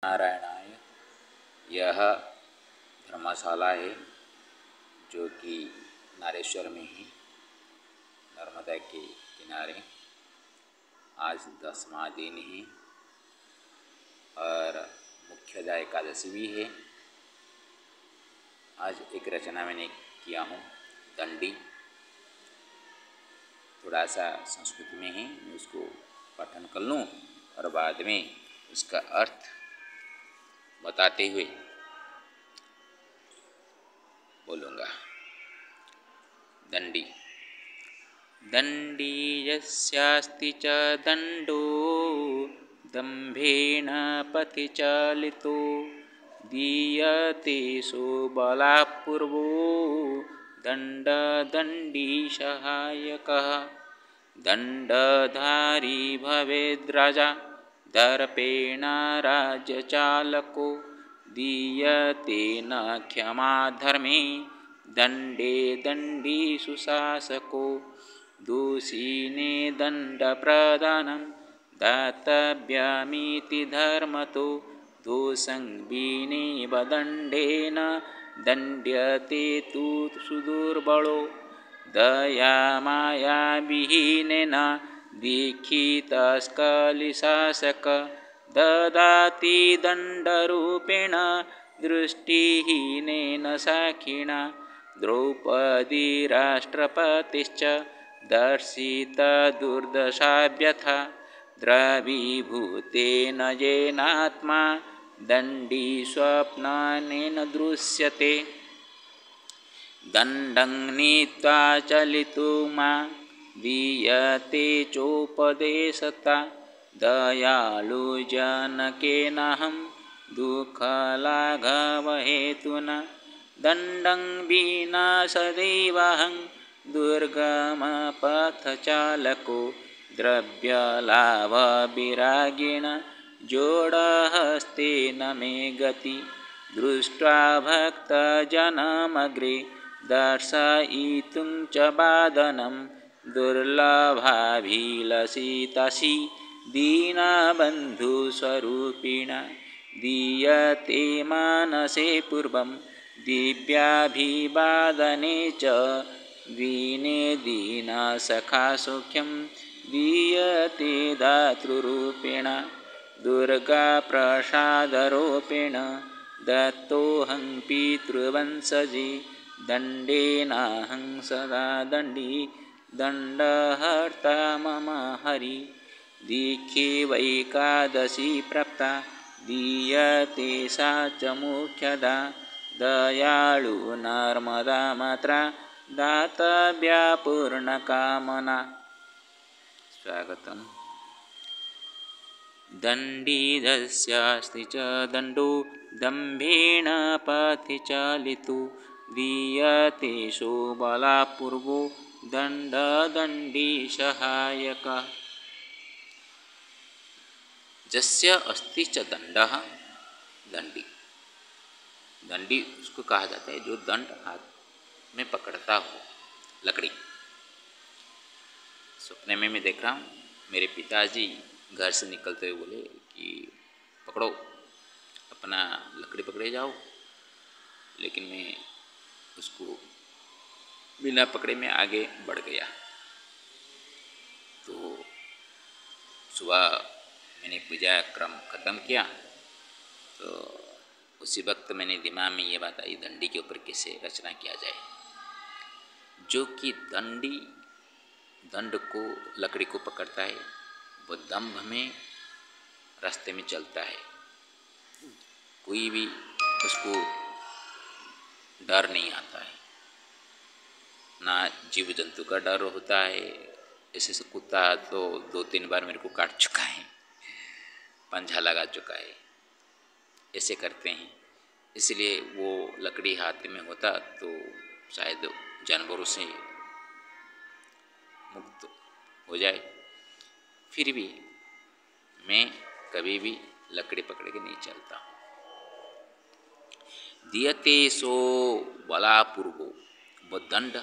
नारायणाय। यह धर्मशाला है जो कि नारेश्वर में ही नर्मदा के किनारे। आज 10वां दिन है और मुख्यदा एकादशी भी है। आज एक रचना मैंने किया हूँ, दंडी। थोड़ा सा संस्कृत में है, मैं उसको पठन कर लूँ और बाद में उसका अर्थ बताते हुए बोलूँगा। दंडी। दंडी यस्यास्ति च दंडो दंभेन पथि चालितो दीयते सुबलापूर्वो दंडी सहायकः। दंडधारी भवेद्राजा दर्पेण राज्यचालको दीयते न क्षमा धर्मे दंडे दंडी सुशासको। दोषिणे दंडप्रदानं दातव्यमिति धर्मतो दोषं विनेव दंडेन दंड्यते तु सुदुर्बलो। दयामायाविहीनेन दीक्षितस्खलिशासक ददाति दण्डरूपेण दृष्टिहीनेन साक्षिणा। द्रौपदी राष्ट्रपतिश्च दर्शितदुर्दशाव्यथा द्रवीभूतेन येनात्मा दण्डी स्वप्नेन दृश्यते। दण्डं नीत्वा चलितुमा दीयते चोपदेशता दयालुजनकेनाहं दुःखलाघवहेतुना। दण्डं विना सदैवाहं दुर्गमपथचालको द्रव्यलाभविरागेण जोडहस्तेन मे गति। दृष्ट्वा भक्तजनमग्रे दर्शयितुं च वादनं दुर्लभाभिलषितासि दीनबन्धुस्वरूपिणा। दीयते मानसे पूर्वं दिव्याभिवादने च दीने दीनसखा सौख्यं दीयते दातृरूपेण। दुर्गाप्रसादरूपेण दत्तोऽहं पितृवंशजे दण्डेनाहं सदा दण्डी दण्डहर्ता मम हरि। दीक्षे वैकादशी प्राप्ता दीयते सा च मुख्यदा दयालु नर्मदा मात्रा दातव्या पूर्णकामना। स्वागतम्। दण्डी यस्यास्ति च दण्डो दम्भेन पथि चालितो दीयते सुबलापूर्वो दण्डी सहायकः। यस्य अस्ति च दण्डः, दंडी। दंडी उसको कहा जाता है जो दंड हाथ में पकड़ता हो, लकड़ी। सपने में मैं देख रहा हूँ, मेरे पिताजी घर से निकलते हुए बोले कि पकड़ो, अपना लकड़ी पकड़े जाओ। लेकिन मैं उसको बिना पकड़े में आगे बढ़ गया। तो सुबह मैंने पूजा क्रम ख़त्म किया तो उसी वक्त मैंने दिमाग में ये बात आई, दंडी के ऊपर कैसे रचना किया जाए। जो कि दंडी दंड को, लकड़ी को पकड़ता है, वो दंभ में रास्ते में चलता है। कोई भी उसको डर नहीं आता है, ना जीव जंतु का डर होता है। ऐसे से कुत्ता तो 2-3 बार मेरे को काट चुका है, पंजा लगा चुका है। ऐसे करते हैं, इसलिए वो लकड़ी हाथ में होता तो शायद जानवरों से मुक्त हो जाए। फिर भी मैं कभी भी लकड़ी पकड़ के नहीं चलता हूँ। दीयते सो बलापूर्वो, वो दंड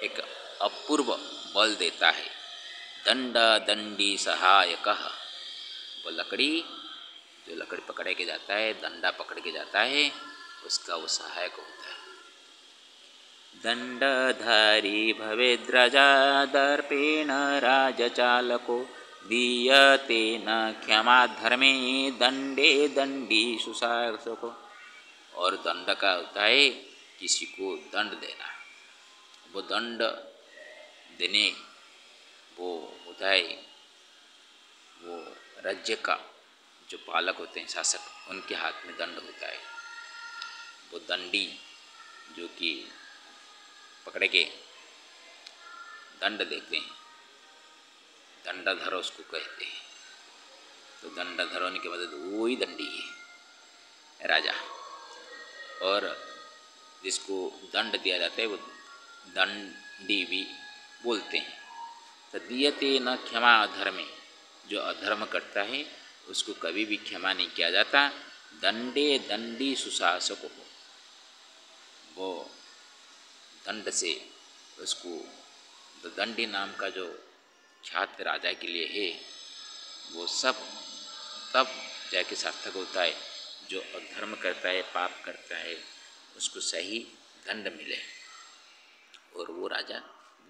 एक अपूर्व बल देता है। दंडी सहायकः, वो लकड़ी जो लकड़ी पकड़ के जाता है, दंडा पकड़ के जाता है, उसका वो सहायक होता है। दंडधारी भवेद्रजा दर्पेण राजचालको दीयते न क्षमा धर्मे दंडे दंडी सुशासको। और दंड का होता है किसी को दंड देना। वो दंड देने वो होता है वो राज्य का जो पालक होते हैं, शासक, उनके हाथ में दंड होता है। वो दंडी जो कि पकड़ के दंड देते हैं, दंडधर उसको कहते हैं। तो दंडधर होने के बाद वो ही दंडी है, राजा। और जिसको दंड दिया जाता है वो दंडी भी बोलते हैं। तदीयते न क्षमा अधर्मे, जो अधर्म करता है उसको कभी भी क्षमा नहीं किया जाता। दंडे दंडी सुशासको, वो दंड से उसको, तो दंडी नाम का जो ख्यात राजा के लिए है, वो सब तब जाके सार्थक होता है जो अधर्म करता है, पाप करता है, उसको सही दंड मिले, और वो राजा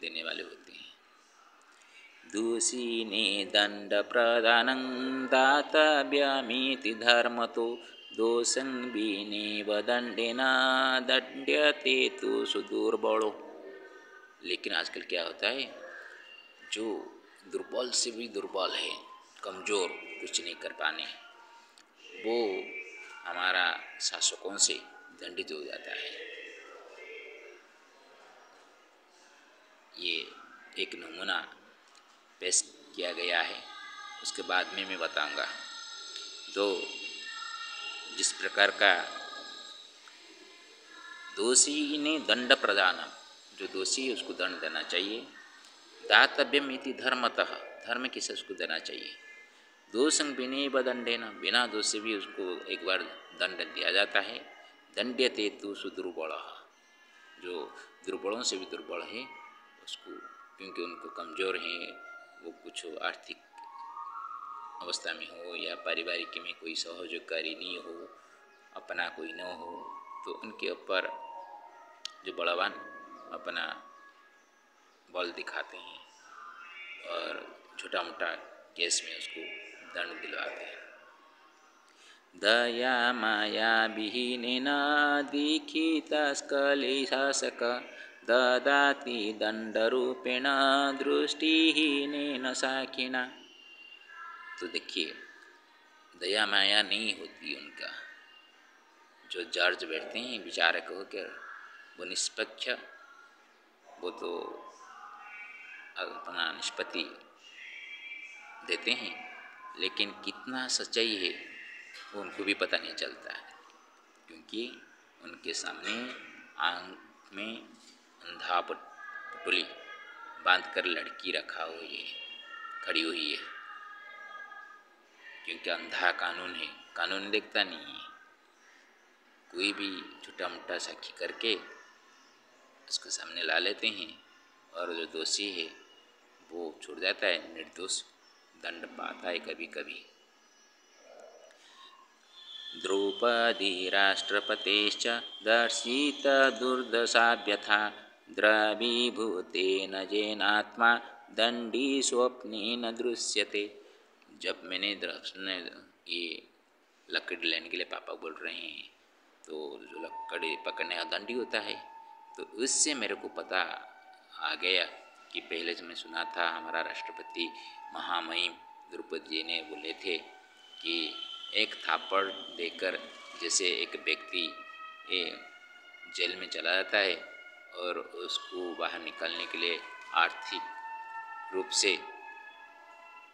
देने वाले होते हैं। दूषिने दंड प्रदानं दातव्यमिति धर्मतो दोषं विनेव दंडेन दंड्यते तु सुदुर्बलो। लेकिन आजकल क्या होता है, जो दुर्बल से भी दुर्बल है, कमज़ोर, कुछ नहीं कर पाने, वो हमारा शासकों से दंडित हो जाता है। ये एक नमूना पेश किया गया है, उसके बाद में मैं बताऊंगा। तो जिस प्रकार का दोषी ने दंड प्रदान, जो दोषी है उसको दंड देना चाहिए। दातव्यम इति धर्मतः, धर्म के से उसको देना चाहिए। दोषं विनेव दंडेन, बिना दोष से भी उसको एक बार दंड दिया जाता है। दंड्यते तु सुदुर्बलः, जो दुर्बलों से भी दुर्बल है उसको, क्योंकि उनको कमज़ोर हैं, वो कुछ आर्थिक अवस्था में हो या पारिवारिक में कोई सहयोगकारी नहीं हो, अपना कोई न हो, तो उनके ऊपर जो बलवान अपना बल दिखाते हैं और छोटा मोटा केस में उसको दंड दिलवाते हैं। दया माया विहीनेन दीक्षितस्खलित शासक ददाति दंडरूपेण दृष्टिहीनेन साखिना। तो देखिए, दया माया नहीं होती उनका, जो जज बैठते हैं विचारक होकर, वो निष्पक्ष, वो तो अपना निष्पत्ति देते हैं, लेकिन कितना सच्चाई है वो उनको भी पता नहीं चलता है, क्योंकि उनके सामने आँख में अंधा पुतली बांध कर लड़की रखा हुई है, खड़ी हुई है, क्योंकि अंधा कानून है, कानून देखता नहीं है। कोई भी छोटा मोटा साक्षी करके उसके सामने ला लेते हैं, और जो दोषी है वो छूट जाता है, निर्दोष दंड पाता है कभी कभी। द्रौपदी राष्ट्रपतेश्च दर्शित दुर्दशाभ्यथा द्रवीभूतेन जेनात्मा दंडी स्वप्ने न दृश्यते। जब मैंने दर्शन ये लकड़ी लेने के लिए पापा बोल रहे हैं, तो जो लकड़ी पकड़ने का दंडी होता है, तो उससे मेरे को पता आ गया कि पहले जो मैं सुना था हमारा राष्ट्रपति महामहिम द्रौपदी जी ने बोले थे कि एक थापड़ देकर जैसे एक व्यक्ति जेल में चला जाता है और उसको बाहर निकालने के लिए आर्थिक रूप से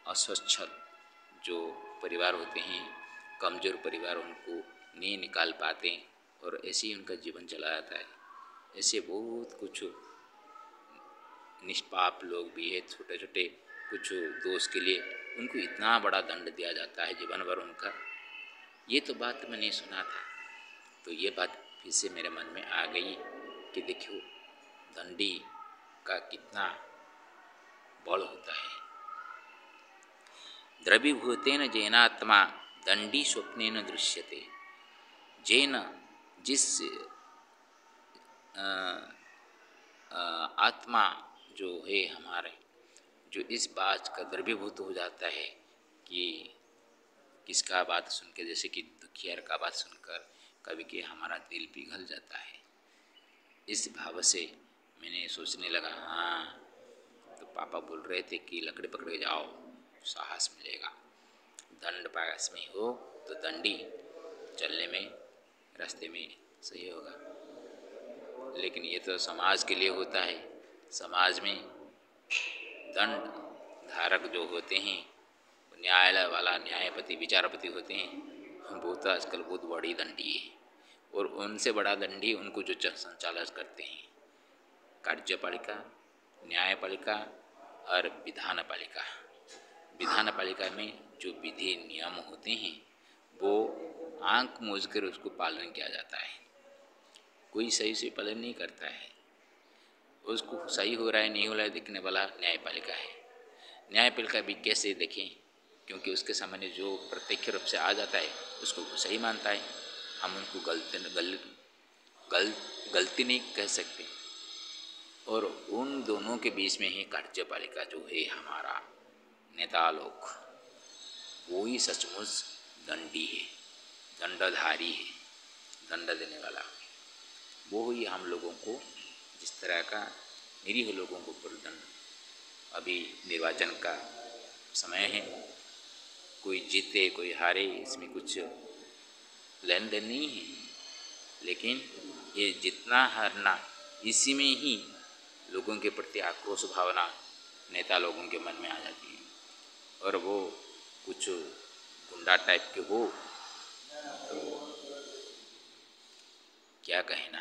असच्छल जो परिवार होते हैं, कमज़ोर परिवार, उनको नहीं निकाल पाते और ऐसे ही उनका जीवन चला जाता है। ऐसे बहुत कुछ निष्पाप लोग भी है, छोटे छोटे कुछ दोष के लिए उनको इतना बड़ा दंड दिया जाता है जीवन भर उनका। ये तो बात मैंने सुना था, तो ये बात फिर से मेरे मन में आ गई कि देखियो दंडी का कितना बल होता है। द्रवीभूतेन जैनात्मा दंडी स्वप्ने न दृश्यते, जेन जिस आत्मा जो है हमारे, जो इस बात का द्रवीभूत हो जाता है कि किसका बात सुन के, जैसे कि दुखियार का बात सुनकर कभी कि हमारा दिल पिघल जाता है, इस भाव से मैंने सोचने लगा, हाँ तो पापा बोल रहे थे कि लकड़ी पकड़ के जाओ, साहस मिलेगा। दंड पास में हो तो दंडी चलने में, रास्ते में सही होगा। लेकिन ये तो समाज के लिए होता है। समाज में दंड धारक जो होते हैं, न्यायालय वाला, न्यायपति, विचारपति होते हैं, वो तो आजकल बहुत बड़ी दंडी है। और उनसे बड़ा दंडी उनको जो संचालन करते हैं, कार्यपालिका, न्यायपालिका और विधानपालिका। विधानपालिका में जो विधि नियम होते हैं वो आंख मूंझ कर उसको पालन किया जाता है। कोई सही से पालन नहीं करता है, उसको सही हो रहा है नहीं हो रहा है देखने वाला न्यायपालिका है। न्यायपालिका भी कैसे देखें, क्योंकि उसके सामने जो प्रत्यक्ष रूप से आ जाता है उसको वो सही मानता है। हम उनको गलती नहीं कह सकते। और उन दोनों के बीच में ही कार्यपालिका जो है हमारा नेता लोग, वो ही सचमुच दंडी है, दंडधारी है, दंड देने वाला। वो ही हम लोगों को जिस तरह का निरीह लोगों को दंड। अभी निर्वाचन का समय है, कोई जीते कोई हारे इसमें कुछ लेन देन नहीं है, लेकिन ये जितना हारना इसी में ही लोगों के प्रति आक्रोश भावना नेता लोगों के मन में आ जाती है। और वो कुछ गुंडा टाइप के हो तो क्या कहना।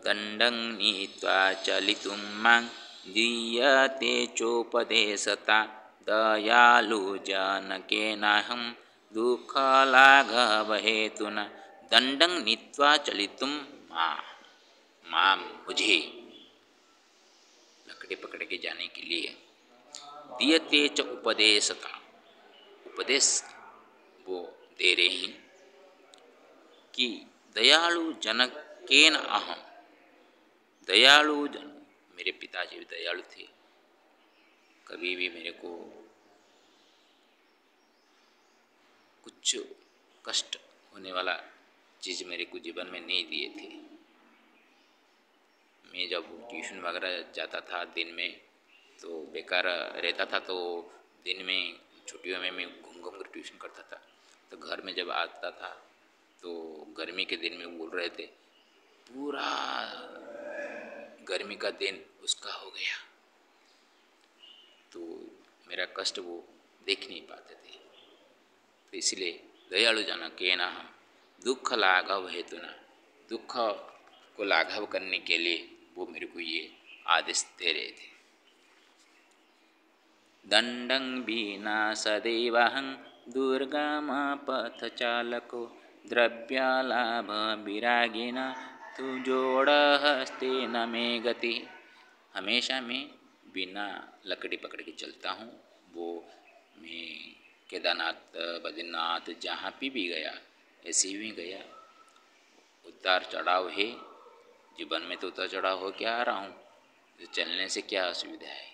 दंडं नीत्वा चलितुं मां दीयते चोपदेशता, दयालु जनकेनाहं दुःखलाघवहेतुना। दंडं नीत्वा चलितुं मां मुझे लकड़ी पकड़ के जाने के लिए, दीयते च उपदेशता, उपदेश वो दे रहे हैं कि दयालु जनकेन अहम, दयालु जन, मेरे पिताजी भी दयालु थे, कभी भी मेरे को कुछ कष्ट होने वाला चीज़ मेरे को जीवन में नहीं दिए थे। मैं जब ट्यूशन वगैरह जाता था दिन में तो बेकार रहता था, तो दिन में छुट्टियों में मैं घूम घूम कर ट्यूशन करता था। तो घर में जब आता था तो गर्मी के दिन में बोल रहे थे पूरा गर्मी का दिन उसका हो गया, तो मेरा कष्ट वो देख नहीं पाते थे। तो इसलिए दयालु जनकेन हम दुख लाघव हेतुना, दुख को लाघव करने के लिए वो मेरे को ये आदेश दे रहे थे। दंडं बीना सदैवहं दुर्गम पथ चालको, द्रव्यलाभ विरागिना तु जोड़ हस्ते न मे गति। हमेशा मैं बिना लकड़ी पकड़ के चलता हूँ। वो मैं केदारनाथ, बद्रीनाथ जहाँ भी गया ऐसे ही गया। उतार चढ़ाव है जीवन में, तो उतार चढ़ाव हो क्या आ रहा हूँ, तो चलने से क्या असुविधा है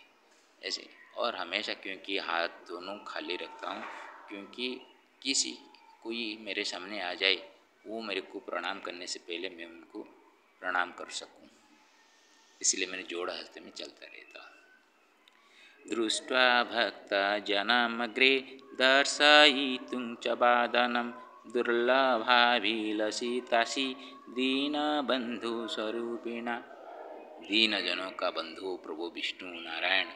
ऐसे। और हमेशा क्योंकि हाथ दोनों खाली रखता हूँ, क्योंकि किसी कोई मेरे सामने आ जाए वो मेरे को प्रणाम करने से पहले मैं उनको प्रणाम कर सकूँ, इसलिए मैंने जोड़ हस्ते में चलता रहता हूँ। दृष्ट्वा भक्ता जनमग्रे दर्शयितुं च बादनं, दुर्लभाभिलषितासि दीनबंधु स्वरूपिणा। दीन जनों का बंधु प्रभु विष्णु नारायण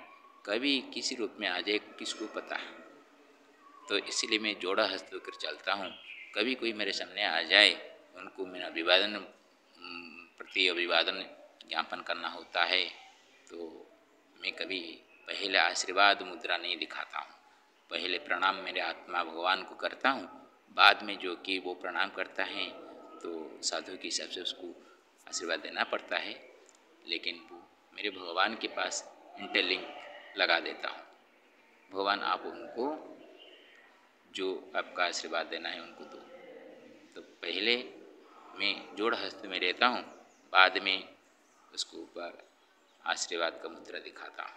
कभी किसी रूप में आ जाए किसको पता, तो इसलिए मैं जोड़ा हस्त होकर चलता हूँ। कभी कोई मेरे सामने आ जाए उनको मेरा अभिवादन, प्रति अभिवादन ज्ञापन करना होता है, तो मैं कभी पहले आशीर्वाद मुद्रा नहीं दिखाता हूँ। पहले प्रणाम मेरे आत्मा भगवान को करता हूँ, बाद में जो कि वो प्रणाम करता है तो साधु के हिसाब से उसको आशीर्वाद देना पड़ता है, लेकिन वो मेरे भगवान के पास इंटरलिंक लगा देता हूँ। भगवान आप उनको जो आपका आशीर्वाद देना है उनको दो। तो पहले मैं जोड़ हस्त में रहता हूँ, बाद में उसको ऊपर आशीर्वाद का मुद्रा दिखाता हूँ।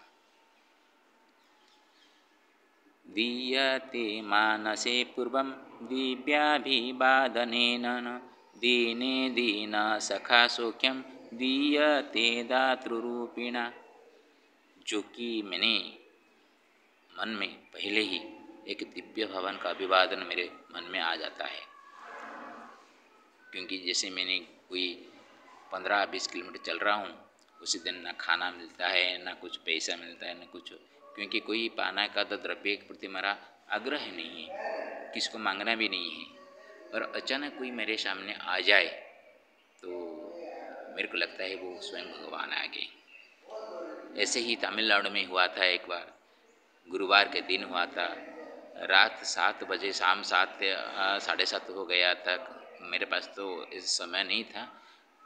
दीयते मानसे पूर्वं दिव्याभिवादनेन दीने दीन सखा सौख्यम दीयते दातृरूपिणा। जो कि मैंने मन में पहले ही एक दिव्य भवन का अभिवादन मेरे मन में आ जाता है, क्योंकि जैसे मैंने कोई 15-20 किलोमीटर चल रहा हूँ, उसी दिन ना खाना मिलता है, ना कुछ पैसा मिलता है, ना कुछ, क्योंकि कोई पाना का तो द्रव्य के प्रति मेरा आग्रह नहीं है, किसको मांगना भी नहीं है। और अचानक कोई मेरे सामने आ जाए तो मेरे को लगता है वो स्वयं भगवान आ गए। ऐसे ही तमिलनाडु में हुआ था एक बार, गुरुवार के दिन हुआ था, रात 7 बजे, शाम 7 साढ़े 7 हो गया था। मेरे पास तो इस समय नहीं था,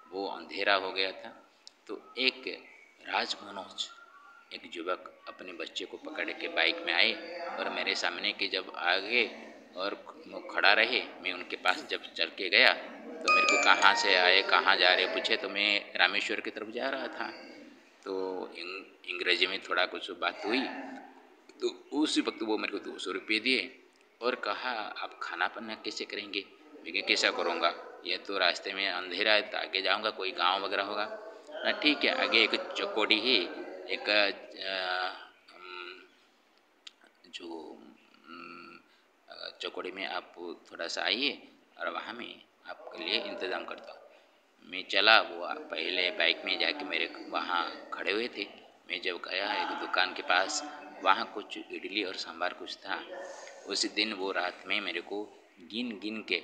वो अंधेरा हो गया था। तो एक राज मनोज, एक युवक अपने बच्चे को पकड़ के बाइक में आए और मेरे सामने के जब आ गए और खड़ा रहे, मैं उनके पास जब चल के गया तो मेरे को कहाँ से आए, कहाँ जा रहे पूछे, तो मैं रामेश्वर की तरफ जा रहा था। तो अंग्रेजी में थोड़ा कुछ बात हुई, तो उसी वक्त वो मेरे को 200 रुपये दिए और कहा आप खाना पीना कैसे करेंगे। मैं कैसा करूँगा, ये तो रास्ते में अंधेरा है, तो आगे जाऊँगा कोई गांव वगैरह होगा ना। ठीक है, आगे एक चकोड़ी है, एक जो चकोड़ी में आप थोड़ा सा आइए और वहाँ में आपके लिए इंतज़ाम करता हूँ। मैं चला, वो पहले बाइक में जाके मेरे वहाँ खड़े हुए थे। मैं जब गया एक दुकान के पास, वहाँ कुछ इडली और सांभर कुछ था। उसी दिन वो रात में मेरे को गिन गिन के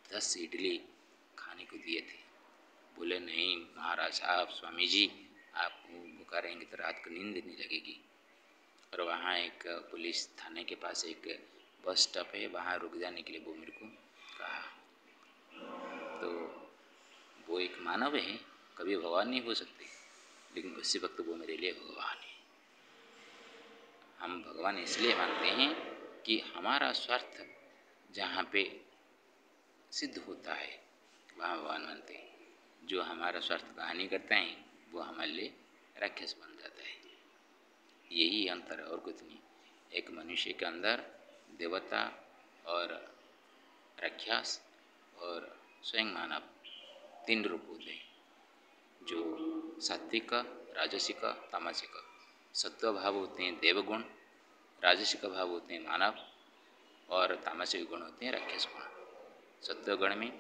10 इडली खाने को दिए थे। बोले नहीं महाराज साहब, स्वामी जी, आप भूखा रहेंगे तो रात को नींद नहीं लगेगी। और वहाँ एक पुलिस थाने के पास एक बस स्टॉप है, वहाँ रुक जाने के लिए वो मेरे को कहा। तो वो एक मानव है, कभी भगवान नहीं हो सकते, लेकिन उसी वक्त वो मेरे लिए भगवान है। हम भगवान इसलिए मानते हैं कि हमारा स्वार्थ जहाँ पे सिद्ध होता है वहाँ भगवान मानते हैं। जो हमारा स्वार्थ का हानि करते हैं वो हमारे लिए राक्षस बन जाता है। यही अंतर है और कुछ नहीं। एक मनुष्य के अंदर देवता और राक्षस और स्वयं मानव 3 रूप होते हैं, जो सात्विक, राजसिक, तामसिक। सत्व भाव होते हैं देवगुण, राजसिक भाव होते हैं मानव, और तामसिक गुण होते हैं राक्षस गुण। सत्व गुण में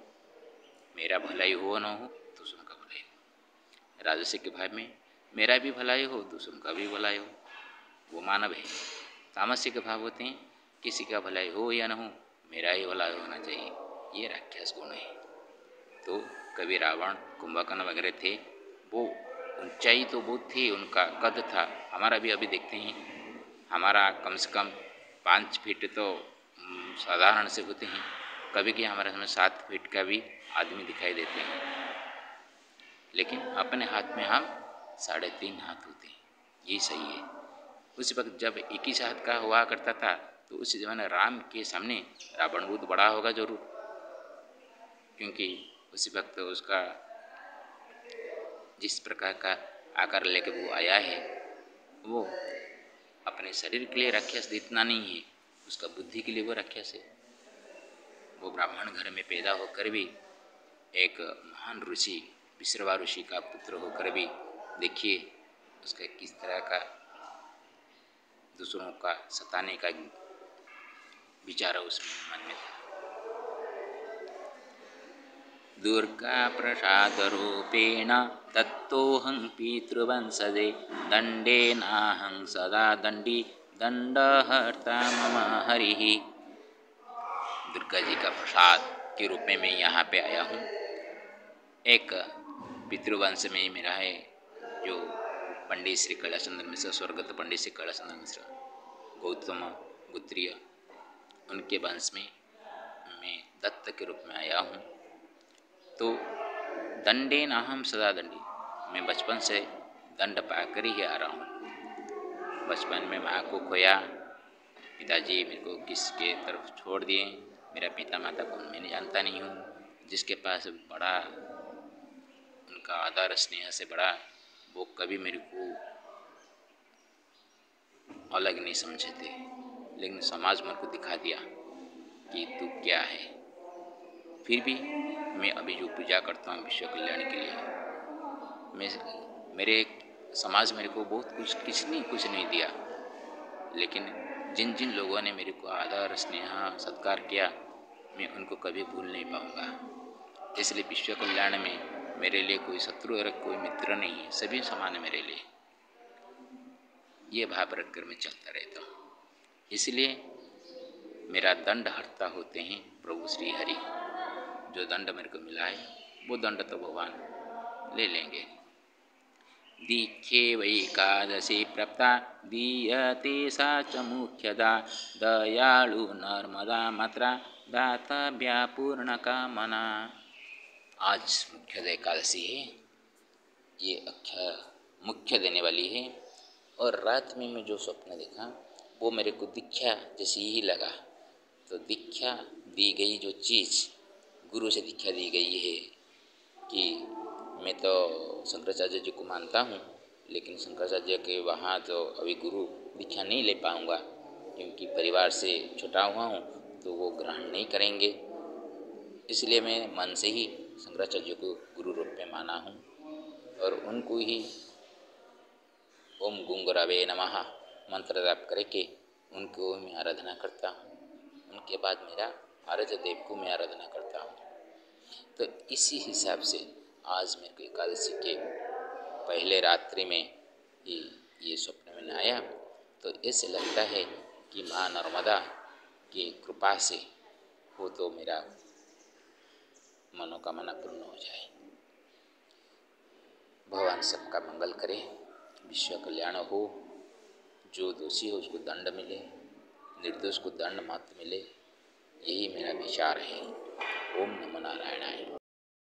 मेरा भलाई हो न हो, दूसरों का भलाई हो। राजसिक भाव में मेरा भी भलाई हो, दूसरों का भी भलाई हो, वो मानव है। तामसिक भाव होते हैं किसी का भलाई हो या न हो, मेरा ही भलाई होना चाहिए, ये राक्षस गुण है। तो कभी रावण, कुंभकर्ण वगैरह थे, वो ऊंचाई तो बहुत थी, उनका कद था। हमारा भी अभी देखते हैं, हमारा कम से कम 5 फीट तो साधारण से होते हैं, कभी कि हमारे हमें 7 फीट का भी आदमी दिखाई देते हैं, लेकिन अपने हाथ में हम 3.5 हाथ होते हैं, ये सही है। उस वक्त जब 21 हाथ का हुआ करता था, तो उस जमाने राम के सामने रावण बहुत बड़ा होगा जरूर, क्योंकि उस वक्त उसका जिस प्रकार का आकार लेके वो आया है, वो अपने शरीर के लिए राक्षस इतना नहीं है, उसका बुद्धि के लिए वो राक्षस है। वो ब्राह्मण घर में पैदा होकर भी, एक महान ऋषि विश्रवा ऋषि का पुत्र होकर भी देखिए उसका किस तरह का दूसरों का सताने का विचार उसमें मन में था। दुर्गा प्रसाद रूपेण दत्तोऽहं पितृवंशजे दंडेनाहं सदा दंडी दंडहर्ता मम हरिः। दुर्गा जी का प्रसाद के रूप में मैं यहाँ पे आया हूँ। एक पितृवंश में मेरा है, जो पंडित श्री कैलाशचंद्र मिश्र, स्वर्गत पंडित श्री कैलाशचंद्र मिश्र, गौतम गोत्रीय, उनके वंश में मैं दत्त के रूप में आया हूँ। तो दंडे नाहम सदा दंडी, मैं बचपन से दंड पाकर ही आ रहा हूँ। बचपन में माँ को खोया, पिताजी मेरे को किसके तरफ छोड़ दिए, मेरा पिता माता कौन मैंने जानता नहीं हूँ। जिसके पास बड़ा उनका आदर स्नेह से बड़ा, वो कभी मेरे को अलग नहीं समझे थे, लेकिन समाज मेरे को दिखा दिया कि तू क्या है। फिर भी मैं अभी जो पूजा करता हूँ विश्व कल्याण के लिए, मैं मेरे समाज मेरे को बहुत कुछ नहीं दिया, लेकिन जिन जिन लोगों ने मेरे को आदर स्नेह सत्कार किया, मैं उनको कभी भूल नहीं पाऊँगा। इसलिए विश्व कल्याण में मेरे लिए कोई शत्रु और कोई मित्र नहीं है, सभी समान है मेरे लिए। ये भाव रखकर मैं चलता रहता हूँ। इसलिए मेरा दंड हरता होते हैं प्रभु श्री हरि। जो दंड मेरे को मिला है वो दंड तो भगवान ले लेंगे। दीक्षे वैकादशी प्राप्ता दीयते सा च मुख्यदा दयालु नर्मदा मात्रा दातव्या पूर्ण कामना। आज मुख्यदा एकादशी है, ये मुख्य देने वाली है। और रात में मैं जो स्वप्न देखा वो मेरे को दीक्षा जैसी ही लगा। तो दीक्षा दी गई जो चीज़, गुरु से दीक्षा दी गई है कि मैं तो शंकराचार्य जी को मानता हूँ, लेकिन शंकराचार्य के वहाँ तो अभी गुरु दीक्षा नहीं ले पाऊँगा, क्योंकि परिवार से छुटा हुआ हूँ, तो वो ग्रहण नहीं करेंगे। इसलिए मैं मन से ही शंकराचार्य को गुरु रूप में माना हूँ और उनको ही ओम गुंगुरावे नमः मंत्र जाप करके उनको मैं आराधना करता हूँ। उनके बाद मेरा आराध्य देव को मैं आराधना करता हूँ। तो इसी हिसाब से आज मेरे को एकादशी के पहले रात्रि में ही ये स्वप्न में आया। तो ऐसे लगता है कि माँ नर्मदा की कृपा से हो तो मेरा मनोकामना पूर्ण हो जाए। भगवान सबका मंगल करे, विश्व कल्याण हो। जो दोषी हो उसको दंड मिले, निर्दोष को दंड मात्र मिले, यही मेरा विचार है। ओम नमो नारायणाय।